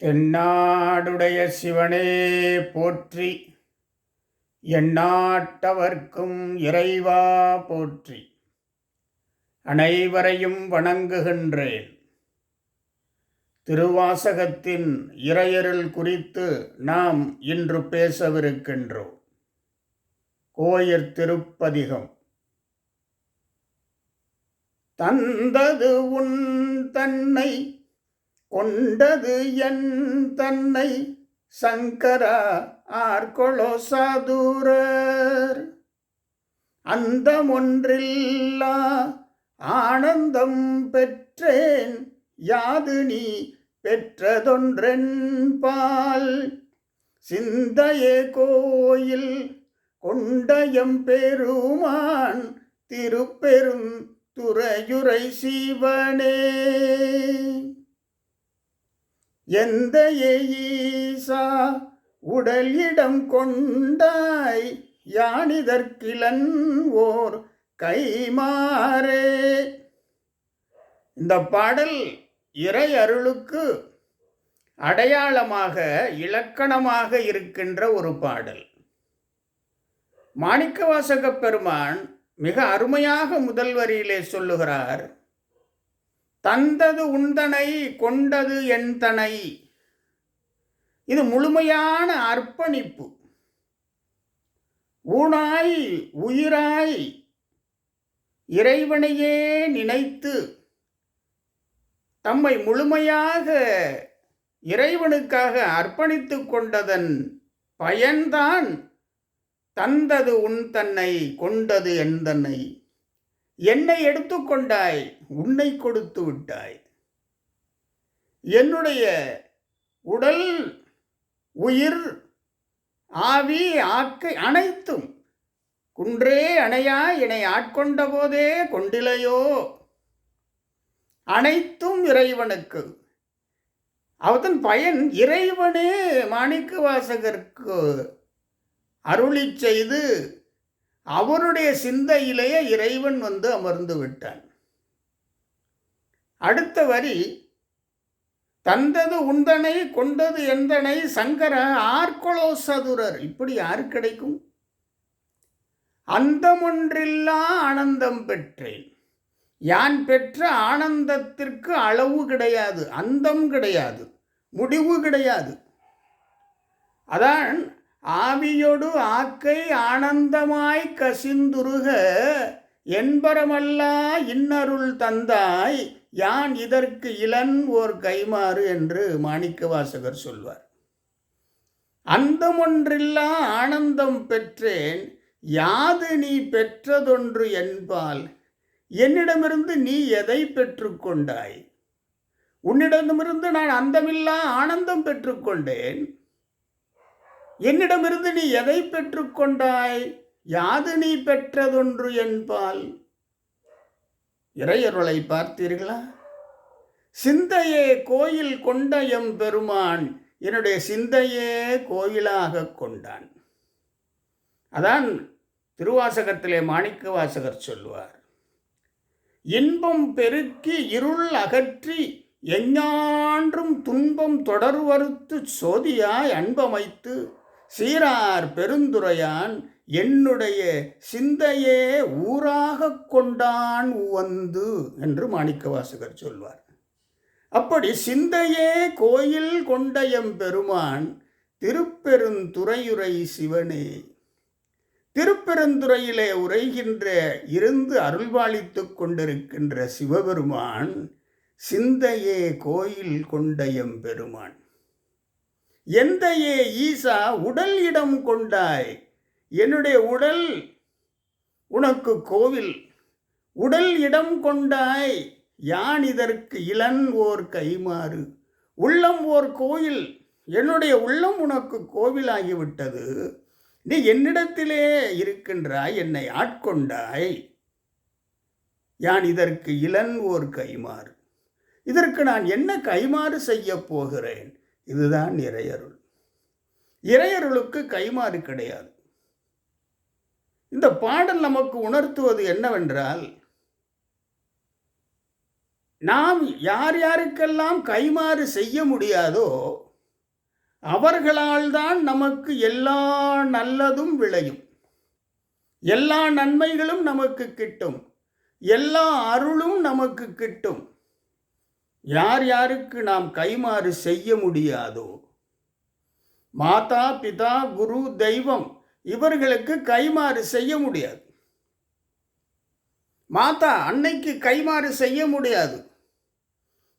தென்னாடுடைய சிவனே போற்றி, எந்நாட்டவர்க்கும் இறைவா போற்றி. அனைவரையும் வணங்குகின்றேன். திருவாசகத்தின் இறையருள் குறித்து நாம் இன்று பேசவிருக்கின்றோம். கோயிற் திருப்பதிகம். தந்தது உன் தன்னை, கொண்டது என் தன்னை, சங்கரா ஆர்கொளோ சாதுரர். அந்தமொன்றில்லா ஆனந்தம் பெற்றேன், யாது நீ பெற்றதொன்றென்பால். சிந்தையே கோயில் கொண்டயம் பெருமான், திருப்பெரும் துறையுரை சிவனே. எந்த ஈசா உடல் இடம் கொண்டாய், யானிதற்கிலன் ஓர் கைமாறே. இந்த பாடல் இறை அருளுக்கு அடையாளமாக இலக்கணமாக இருக்கின்ற ஒரு பாடல். மாணிக்கவாசகப் பெருமான் மிக அருமையாக முதல் வரியிலே சொல்லுகிறார், தந்தது உந்தனை, கொண்டது என் தனை. இது முழுமையான அர்ப்பணிப்பு. ஊனாய் உயிராய் இறைவனையே நினைத்து தம்மை முழுமையாக இறைவனுக்காக அர்ப்பணித்து கொண்டதன் பயன்தான் தந்தது உன் தன்னை, கொண்டது என் தன்னை. என்னை எடுத்துக்கொண்டாய், உன்னை கொடுத்து விட்டாய். என்னுடைய உடல், உயிர், ஆவி, ஆக்கை அனைத்தும் குன்றே அணையா என்னை ஆட்கொண்ட போதே கொண்டிலையோ. அனைத்தும் இறைவனுக்கு. அதன் பயன் இறைவனே மாணிக்கவாசகருக்கு அருளி செய்து அவருடைய சிந்தையிலேயே இறைவன் வந்து அமர்ந்து விட்டான். அடுத்த வரி, தந்தது உந்தனை, கொண்டது எந்தனை, சங்கர ஆர்கொளோ சதுரர். இப்படி யாரு கிடைக்கும்? அந்தமொன்றில்லா ஆனந்தம் பெற்றேன். யான் பெற்ற ஆனந்தத்திற்கு அளவு கிடையாது, அந்தம் கிடையாது, முடிவு கிடையாது. அதான் ஆவியொடு ஆக்கை ஆனந்தமாய் கசிந்துருக, என்பரமல்லா இன்னருள் தந்தாய், யான் இதற்கு இளன் ஓர் கைமாறு என்று மாணிக்கவாசகர் சொல்வார். அந்தமொன்றில்லா ஆனந்தம் பெற்றேன், யாது நீ பெற்றதொன்று என்பால். என்னிடமிருந்து நீ எதை பெற்றுக்கொண்டாய்? உன்னிடமிருந்து நான் அந்தமில்லா ஆனந்தம் பெற்றுக்கொண்டேன். என்னிடமிருந்து நீ எதை பெற்றுக்கொண்டாய்? யாது நீ பெற்றதொன்று என்பால். இறையருளை பார்த்தீர்களா? சிந்தையே கோயில் கொண்ட எம் பெருமான், என்னுடைய சிந்தையே கோயிலாக கொண்டான். அதான் திருவாசகத்திலே மாணிக்கவாசகர் சொல்வார், இன்பம் பெருக்கி இருள் அகற்றி, எஞ்ஞான்றும் துன்பம் தொடர்வறுத்து, சோதியாய் அன்பமைத்து, சீரார் பெருந்துரையான், என்னுடைய சிந்தையே ஊராக கொண்டான் உவந்து என்று மாணிக்கவாசகர் சொல்வார். அப்படி சிந்தையே கோயில் கொண்ட எம் பெருமான், திருப்பெருந்துறையுரை சிவனே. திருப்பெருந்துறையிலே உரைகின்ற, இருந்து அருள்பாலித்து கொண்டிருக்கின்ற சிவபெருமான், சிந்தையே கோயில் கொண்ட எம் பெருமான். எந்தையே ஈசா உடல் இடம் கொண்டாய். என்னுடைய உடல் உனக்கு கோவில். உடல் இடம் கொண்டாய், யான் இதற்கு இளன் ஓர் கைமாறு. உள்ளம் ஓர் கோயில். என்னுடைய உள்ளம் உனக்கு கோவிலாகிவிட்டது. நீ என்னிடத்திலே இருக்கின்றாய், என்னை ஆட்கொண்டாய். யான் இதற்கு இளன் ஓர் கைமாறு. இதற்கு நான் என்ன கைமாறு செய்ய போகிறேன்? இதுதான் இறையருள். இறையருளுக்கு கைமாறு கிடையாது. இந்த பாடல் நமக்கு உணர்த்துவது என்னவென்றால், நாம் யார் யாருக்கெல்லாம் கைமாறு செய்ய முடியாதோ அவர்களால் தான் நமக்கு எல்லா நல்லதும் விளையும், எல்லா நன்மைகளும் நமக்கு கிட்டும், எல்லா அருளும் நமக்கு கிட்டும். யார் யாருக்கு நாம் கைமாறு செய்ய முடியாதோ, மாதா பிதா குரு தெய்வம் இவர்களுக்கு கைமாறு செய்ய முடியாது. மாதா அன்னைக்கு கைமாறு செய்ய முடியாது.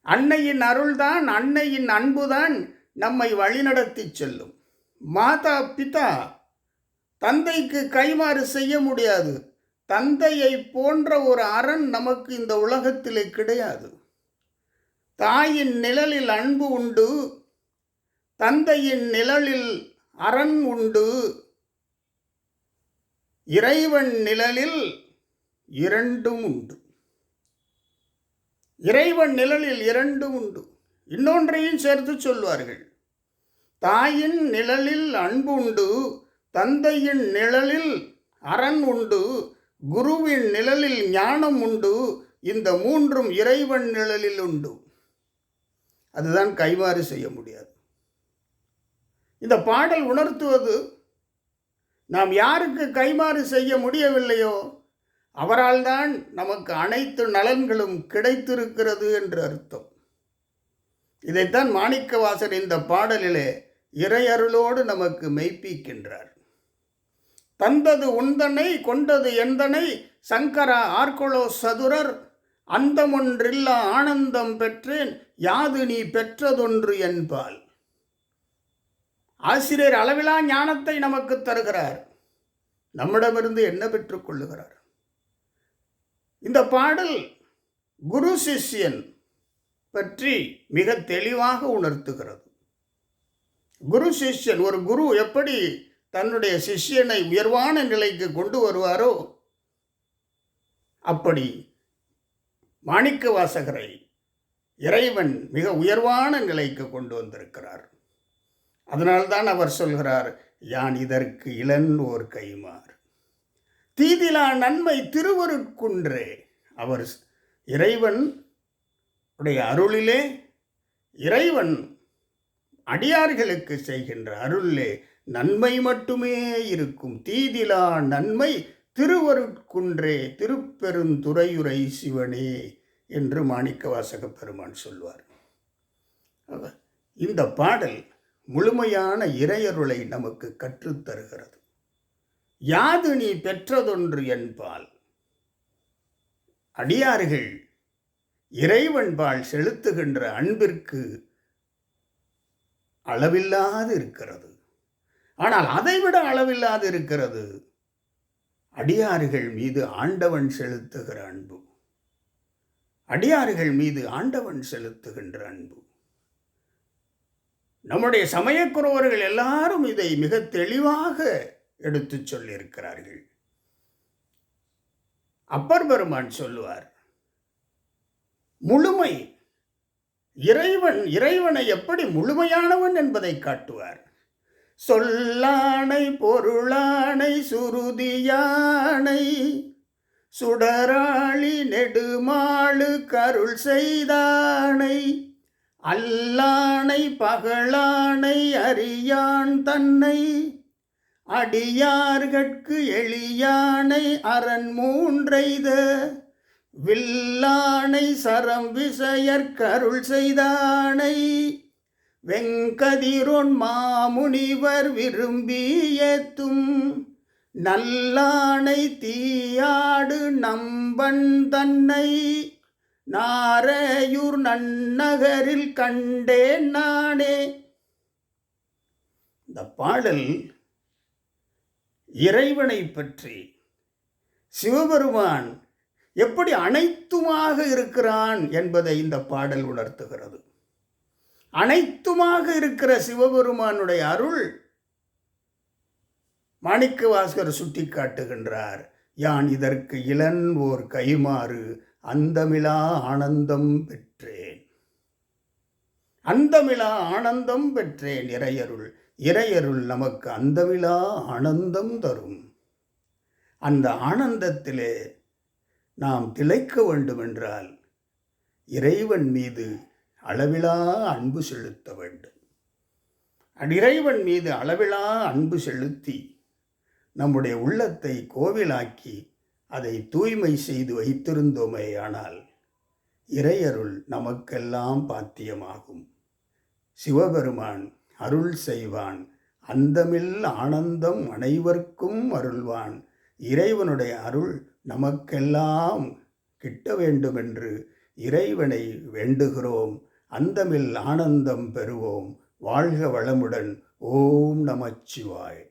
அன்னையின் அருள்தான், அன்னையின் அன்புதான் நம்மை வழிநடத்தி செல்லும். மாதா பிதா தந்தைக்கு கைமாறு செய்ய முடியாது. தந்தையை போன்ற ஒரு அரண் நமக்கு இந்த உலகத்திலே கிடையாது. தாயின் நிழலில் அன்பு உண்டு, தந்தையின் நிழலில் அரண் உண்டு, இறைவன் நிழலில் இரண்டும் உண்டு. இறைவன் நிழலில் இரண்டும் உண்டு. இன்னொன்றையும் சேர்த்து சொல்வார்கள். தாயின் நிழலில் அன்பு உண்டு, தந்தையின் நிழலில் அரண் உண்டு, குருவின் நிழலில் ஞானம் உண்டு, இந்த மூன்றும் இறைவன் நிழலில் உண்டு. அதுதான் கைமாறு செய்ய முடியாது. இந்த பாடல் உணர்த்துவது, நாம் யாருக்கு கைமாறு செய்ய முடியவில்லையோ அவரால் தான் நமக்கு அனைத்து நலன்களும் கிடைத்திருக்கிறது என்று அர்த்தம். இதைத்தான் மாணிக்கவாசர் இந்த பாடலிலே இறையருளோடு நமக்கு மெய்ப்பிக்கின்றார். தந்தது உந்தனை கொண்டது எந்தனை சங்கரா ஆர்கொலோ சதுரர், அந்தமொன்றில்லா ஆனந்தம் பெற்றேன் யாது நீ பெற்றதொன்று என்பால். ஆசிரியர் அளவிலா ஞானத்தை நமக்கு தருகிறார், நம்மிடமிருந்து என்ன பெற்றுக் கொள்ளுகிறார்? இந்த பாடல் குரு சிஷ்யன் பற்றி மிக தெளிவாக உணர்த்துகிறது. குரு சிஷ்யன், ஒரு குரு எப்படி தன்னுடைய சிஷ்யனை உயர்வான நிலைக்கு கொண்டு வருவாரோ அப்படி மாணிக்கவாசகரை இறைவன் மிக உயர்வான நிலைக்கு கொண்டு வந்திருக்கிறார். அதனால்தான் அவர் சொல்கிறார், யான் இதற்கு இளன் ஓர் கைமாறு தீதிலா நன்மை திருவருட்குன்றே. அவர் இறைவன் உடைய அருளிலே, இறைவன் அடியார்களுக்கு செய்கின்ற அருளிலே நன்மை மட்டுமே இருக்கும். தீதிலா நன்மை திருவருட்குன்றே திருப்பெருந்துறையுரை சிவனே என்று மாணிக்கவாசக பெருமான் சொல்வார். இந்த பாடல் முழுமையான இறையருளை நமக்கு கற்றுத்தருகிறது. யாது நீ பெற்றதொன்று என்பால். அடியார்கள் இறைவன்பால் செலுத்துகின்ற அன்பிற்கு அளவில்லாது இருக்கிறது. ஆனால் அதைவிட அளவில்லாது இருக்கிறது அடியார்கள் மீது ஆண்டவன் செலுத்துகிற அன்பு. அடியார்கள் மீது ஆண்டவன் செலுத்துகின்ற அன்பு. நம்முடைய சமயக்குறவர்கள் எல்லாரும் இதை மிக தெளிவாக எடுத்துச் சொல்லியிருக்கிறார்கள். அப்பர் பெருமான் சொல்லுவார், முழுமை இறைவனை எப்படி முழுமையானவன் என்பதை காட்டுவார். சொல்லானை பொருளானை சுருதியானை சுடராளி நெடுமாளு கருள் செய்தானை அல்லானை பகலானை அறியான் தன்னை அடியார்கட்கு எளியானை அரண் மூன்றைத வில்லானை சரம் விசையற்கருள் செய்தானை வெங்கதிரோன் மாமுனிவர் விரும்பி ஏத்தும் நல்லானை தீயாடு நம்பன் தன்னை நாரையூர் நன்னகரில் கண்டேன் நானே. இந்த பாடல் இறைவனை பற்றி, சிவபெருமான் எப்படி அனைத்துமாக இருக்கிறான் என்பதை இந்த பாடல் உணர்த்துகிறது. அனைத்துமாக இருக்கிற சிவபெருமானுடைய அருள் மாணிக்கவாசகர் சுட்டி காட்டுகின்றார். யான் இதற்கு இளன் ஓர் கைமாறு அந்தமிலா ஆனந்தம் பெற்றேன். அந்தமிலா ஆனந்தம் பெற்றேன். இறையருள் நமக்கு அந்தமிலா ஆனந்தம் தரும். அந்த ஆனந்தத்திலே நாம் திளைக்க வேண்டுமென்றால் இறைவன் மீது அளவிலா அன்பு செலுத்த வேண்டும். இறைவன் மீது அளவிலா அன்பு செலுத்தி நம்முடைய உள்ளத்தை கோவிலாக்கி அதை தூய்மை செய்து வைத்திருந்தோமேயானால் இறையருள் நமக்கெல்லாம் பாத்தியமாகும். சிவபெருமான் அருள் செய்வான், அந்தமில் ஆனந்தம் அனைவர்க்கும் அருள்வான். இறைவனுடைய அருள் நமக்கெல்லாம் கிட்ட வேண்டுமென்று இறைவனை வேண்டுகிறோம். அந்தமில் ஆனந்தம் பெறுவோம். வாழ்க வளமுடன். ஓம் நமச்சிவாய்.